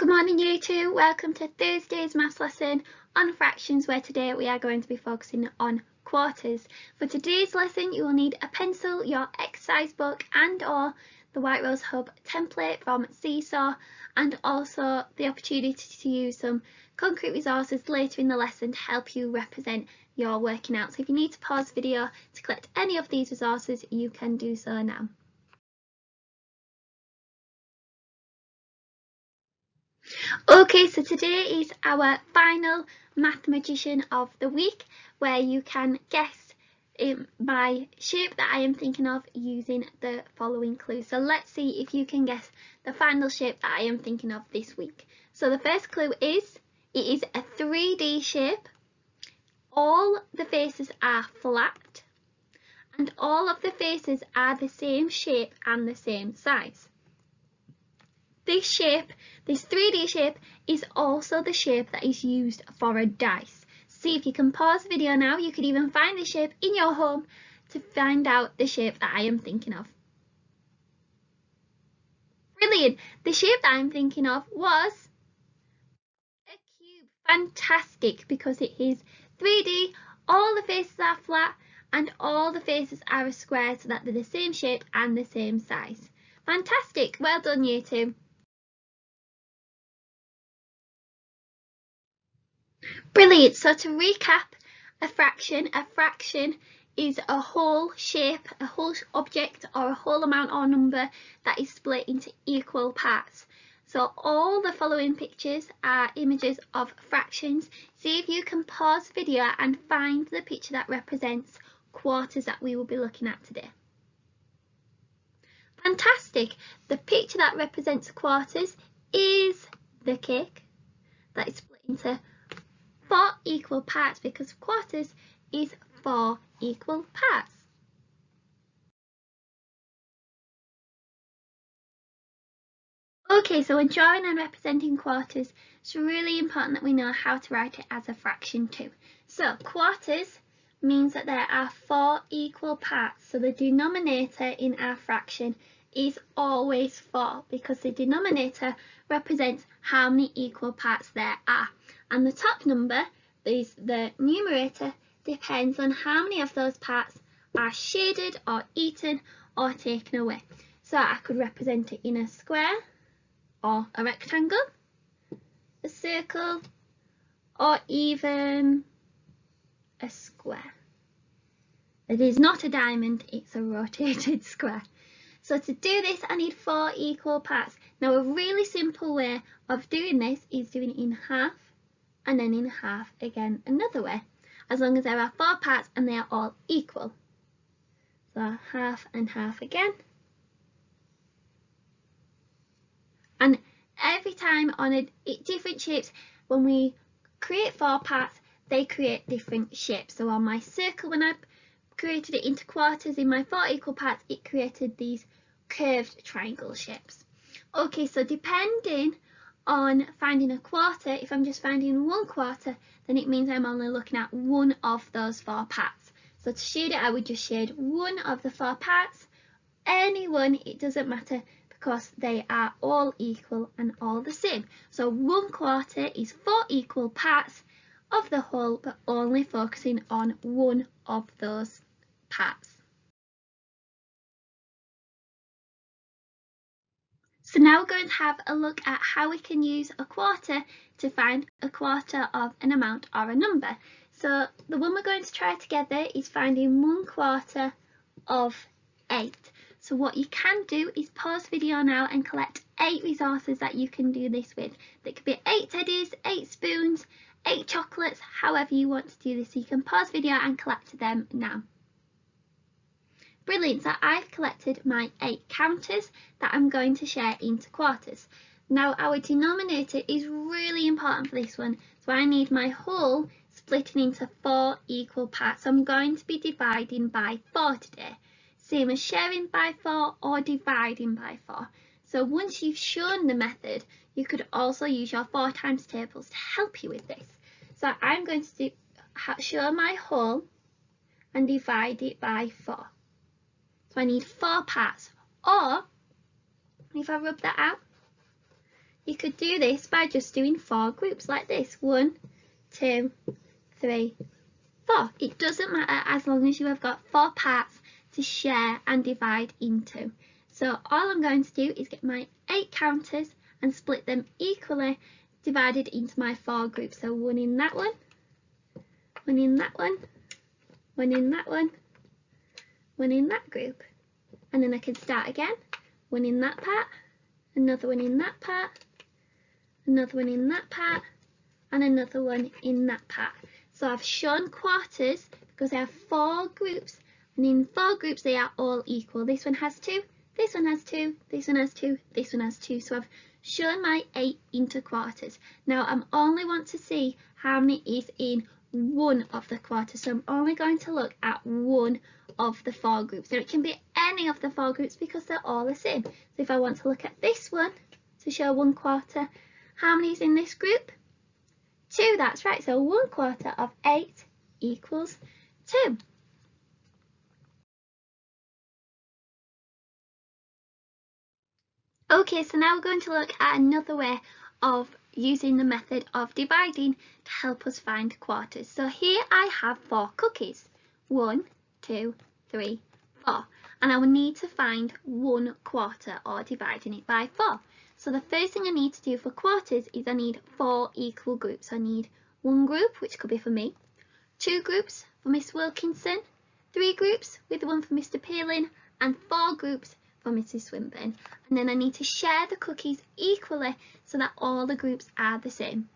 Good morning you two, welcome to Thursday's maths lesson on fractions, where today we are going to be focusing on quarters. For today's lesson you will need a pencil, your exercise book and or the White Rose Hub template from Seesaw, and also the opportunity to use some concrete resources later in the lesson to help you represent your working out. So if you need to pause the video to collect any of these resources, you can do so now. Okay, so today is our final Math Magician of the week, where you can guess my shape that I am thinking of using the following clues. So let's see if you can guess the final shape that I am thinking of this week. So the first clue is, it is a 3D shape, all the faces are flat, and all of the faces are the same shape and the same size. This shape, this 3D shape, is also the shape that is used for a dice. See if you can pause the video now. You could even find the shape in your home to find out the shape that I am thinking of. Brilliant! The shape that I'm thinking of was a cube. Fantastic, because it is 3D, all the faces are flat, and all the faces are a square, so that they're the same shape and the same size. Fantastic! Well done, you two. Brilliant. So to recap, a fraction is a whole shape, a whole object, or a whole amount or number that is split into equal parts. So all the following pictures are images of fractions. See if you can pause the video and find the picture that represents quarters that we will be looking at today. Fantastic. The picture that represents quarters is the cake that is split into 4 equal parts, because quarters is 4 equal parts. Okay, so when drawing and representing quarters, it's really important that we know how to write it as a fraction too. So quarters means that there are 4 equal parts, so the denominator in our fraction is always 4, because the denominator represents how many equal parts there are, and the top number is the numerator, depends on how many of those parts are shaded or eaten or taken away. So I could represent it in a square or a rectangle, a circle, or even a square. It is not a diamond, it's a rotated square. So to do this I need 4 equal parts. Now a really simple way of doing this is doing it in half and then in half again another way, as long as there are 4 parts and they are all equal. So half and half again. And every time on different shapes, when we create 4 parts, they create different shapes. So on my circle, when I created it into quarters in my 4 equal parts, it created these curved triangle shapes. Okay, so depending on finding a quarter, if I'm just finding 1 quarter, then it means I'm only looking at one of those 4 parts. So to shade it, I would just shade one of the 4 parts. Any one, it doesn't matter, because they are all equal and all the same. So 1 quarter is 4 equal parts of the whole, but only focusing on one of those parts. So now we're going to have a look at how we can use a quarter to find a quarter of an amount or a number. So the one we're going to try together is finding 1 quarter of 8. So what you can do is pause the video now and collect 8 resources that you can do this with. That could be 8 teddies, 8 spoons, 8 chocolates, however you want to do this. So you can pause the video and collect them now. Brilliant, so I've collected my 8 counters that I'm going to share into quarters. Now our denominator is really important for this one, so I need my whole splitting into 4 equal parts. So I'm going to be dividing by 4 today, same as sharing by 4 or dividing by 4. So once you've shown the method, you could also use your 4 times tables to help you with this. So I'm going to show my whole and divide it by 4. So I need 4 parts, or if I rub that out, you could do this by just doing 4 groups like this. 1, 2, 3, 4. It doesn't matter as long as you have got 4 parts to share and divide into. So all I'm going to do is get my 8 counters and split them equally divided into my 4 groups. So 1 in that one, 1 in that one, 1 in that one, 1 in that group. And then I can start again. 1 in that part, another one in that part, another one in that part, and another one in that part. So I've shown quarters because I have 4 groups, and in 4 groups they are all equal. This one has 2, this one has 2, this one has 2, this one has 2. So I've shown my 8 into quarters. Now I'm only want to see how many is in one of the quarters. So I'm only going to look at one of the 4 groups. So it can be any of the 4 groups because they're all the same. So if I want to look at this one to show 1/4, how many is in this group? 2, that's right. So 1/4 of 8 equals 2. Okay, so now we're going to look at another way of using the method of dividing to help us find quarters. So here I have 4 cookies. 1, 2, 3, 4. And I will need to find 1/4 or dividing it by 4. So the first thing I need to do for quarters is I need 4 equal groups. I need 1 group, which could be for me, 2 groups for Miss Wilkinson, 3 groups with 1 for Mr. Peeling, and 4 groups for Mrs. Swinburne. And then I need to share the cookies equally so that all the groups are the same.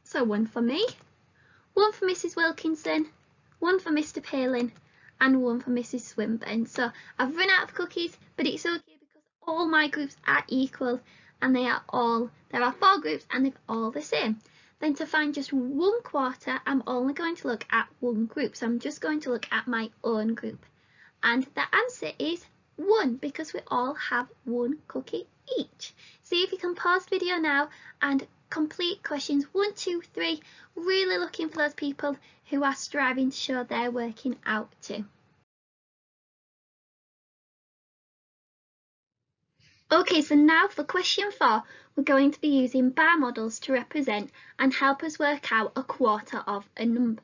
So 1 for me, 1 for Mrs. Wilkinson, 1 for Mr. Peeling, and 1 for Mrs. Swinburne. So I've run out of cookies, but it's okay because all my groups are equal and there are 4 groups and they're all the same. Then to find just 1/4, I'm only going to look at 1 group. So I'm just going to look at my own group. And the answer is 1 because we all have 1 cookie each. See if you can pause the video now and complete questions 1, 2, 3. Really looking for those people who are striving to show they're working out too. Okay, so now for question 4, we're going to be using bar models to represent and help us work out 1/4 of a number.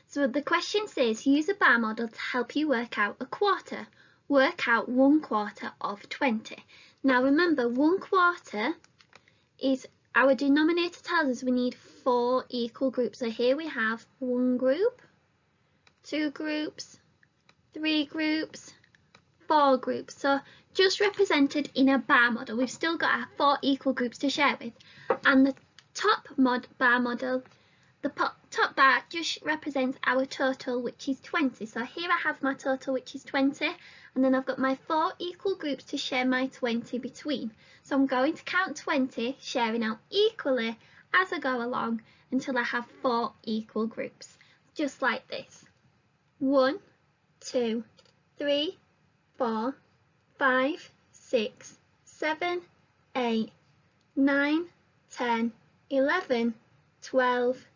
So the question says, use a bar model to help you work out 1/4. Work out 1/4 of 20. Now remember, 1/4 is, our denominator tells us we need 4 equal groups. So here we have 1 group, 2 groups, 3 groups, 4 groups. So just represented in a bar model. We've still got our 4 equal groups to share with. And the top bar model, the top bar just represents our total, which is 20. So here I have my total, which is 20. And then I've got my 4 equal groups to share my 20 between. So I'm going to count 20, sharing out equally as I go along until I have 4 equal groups. Just like this. 1, 2, 3, 4, 5, 6, 7, 8, 9, 10, 11, 12,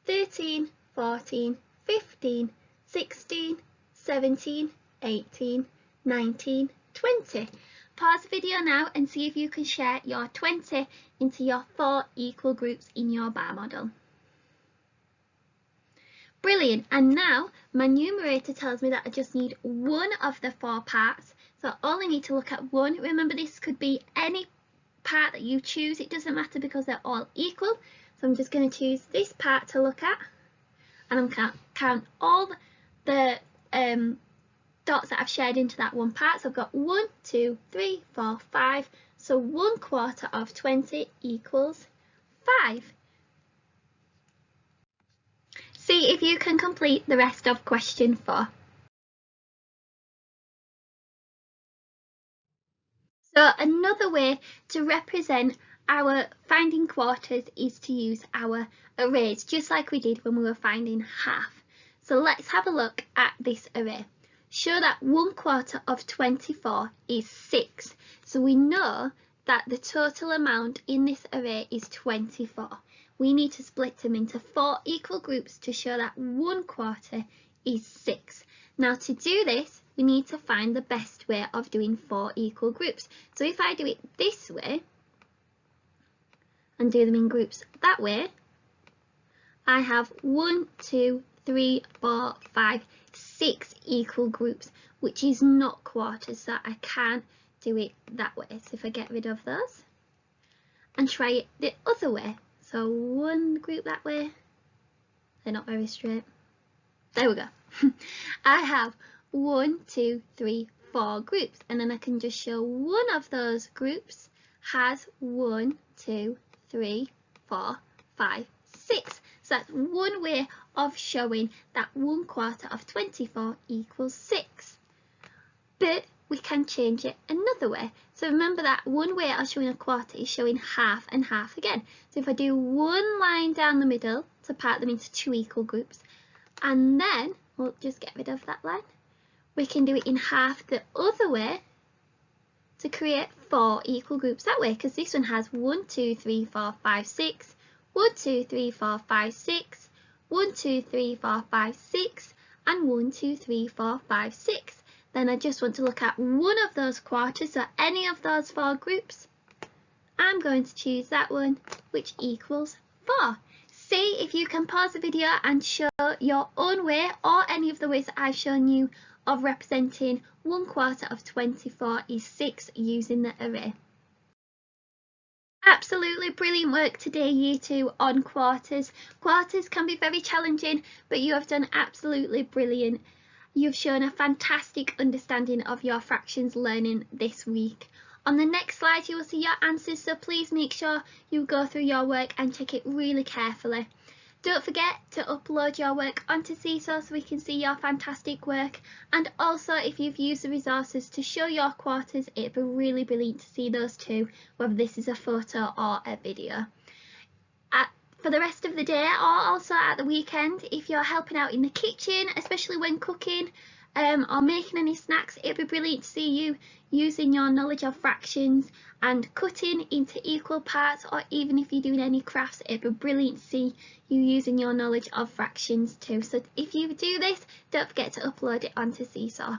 13, 14, 15, 16, 17, 18, 19, 20. Pause the video now and see if you can share your 20 into your 4 equal groups in your bar model. Brilliant, and now my numerator tells me that I just need 1 of the 4 parts, so I only need to look at 1. Remember, this could be any part that you choose, it doesn't matter because they're all equal. So I'm just going to choose this part to look at, and I'm going to count all the dots that I've shared into that 1 part. So I've got 1, 2, 3, 4, 5. So 1/4 of 20 equals 5. See if you can complete the rest of question 4. So another way to represent our finding quarters is to use our arrays, just like we did when we were finding half. So let's have a look at this array. Show that 1/4 of 24 is 6. So we know that the total amount in this array is 24. We need to split them into 4 equal groups to show that 1/4 is 6. Now to do this, we need to find the best way of doing 4 equal groups. So if I do it this way, and do them in groups that way, I have 1, 2, 3, 4, 5, 6 equal groups, which is not quarters, so I can do it that way. So if I get rid of those and try it the other way, so one group that way, they're not very straight. There we go. I have 1, 2, 3, 4 groups, and then I can just show one of those groups has 1, 2, 3, 4, 5, 6. So that's one way of showing that 1/4 of 24 equals 6. But we can change it another way. So remember that one way of showing a quarter is showing half and half again. So if I do one line down the middle to part them into 2 equal groups, and then we'll just get rid of that line, we can do it in half the other way to create 4 equal groups that way, because this one has 1, 2, 3, 4, 5, 6, 1, 2, 3, 4, 5, 6, 1, 2, 3, 4, 5, 6, and 1, 2, 3, 4, 5, 6. Then I just want to look at one of those quarters, so any of those 4 groups, I'm going to choose that one, which equals 4. See if you can pause the video and show your own way, or any of the ways that I've shown you, of representing 1/4 of 24 is 6 using the array. Absolutely brilliant work today, Year 2, on quarters. Quarters can be very challenging, but you have done absolutely brilliant. You've shown a fantastic understanding of your fractions learning this week. On the next slide you will see your answers, so please make sure you go through your work and check it really carefully. Don't forget to upload your work onto Seesaw so we can see your fantastic work, and also if you've used the resources to show your quarters, it'd be really brilliant to see those too, whether this is a photo or a video. For the rest of the day, or also at the weekend, if you're helping out in the kitchen, especially when cooking or making any snacks, it'd be brilliant to see you using your knowledge of fractions and cutting into equal parts, or even if you're doing any crafts, it'd be brilliant to see you using your knowledge of fractions too. So if you do this, don't forget to upload it onto Seesaw.